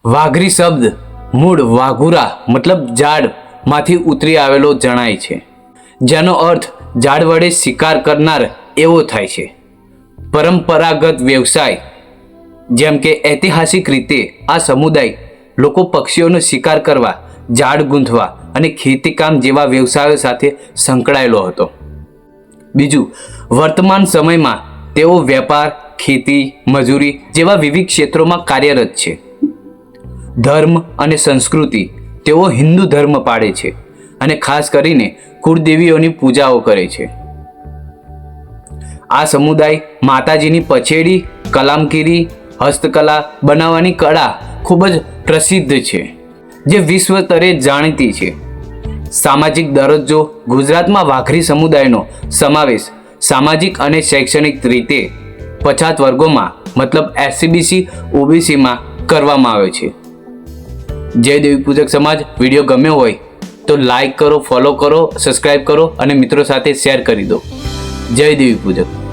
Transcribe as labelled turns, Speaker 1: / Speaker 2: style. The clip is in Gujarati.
Speaker 1: વાઘરી શબ્દ મૂળ વાઘુરા મતલબ ઝાડમાંથી ઉતરી આવેલો જણાય છે, જેનો અર્થ ઝાડ વડે શિકાર કરનાર એવો થાય છે. પરંપરાગત વ્યવસાય જેમ કે ઐતિહાસિક રીતે આ સમુદાય લોકો પક્ષીઓનો શિકાર કરવા, ઝાડ ગૂંથવા અને ખેતીકામ જેવા વ્યવસાયો સાથે સંકળાયેલો હતો. બીજું, વર્તમાન સમયમાં તેઓ વેપાર, ખેતી, મજૂરી જેવા વિવિધ ક્ષેત્રોમાં કાર્યરત છે. ધર્મ અને સંસ્કૃતિ તેઓ હિન્દુ ધર્મ પાળે છે અને ખાસ કરીને કુળદેવીઓની પૂજાઓ કરે છે. આ સમુદાય માતાજીની પછેડી, કલામકીરી, હસ્તકલા બનાવવાની કળા ખૂબ જ પ્રસિદ્ધ છે, જે વિશ્વ સ્તરે જાણીતી છે. સામાજિક દરજ્જો ગુજરાતમાં વાઘરી સમુદાયનો સમાવેશ સામાજિક અને શૈક્ષણિક રીતે પછાત વર્ગોમાં મતલબ એસસીબીસી ઓબીસીમાં કરવામાં આવે છે. જય દેવી પૂજક સમાજ વિડીયો ગમ્યો હોય તો લાઈક કરો, ફોલો કરો, સબસ્ક્રાઈબ કરો અને મિત્રો સાથે શેર કરી દો. જય દેવી પૂજક.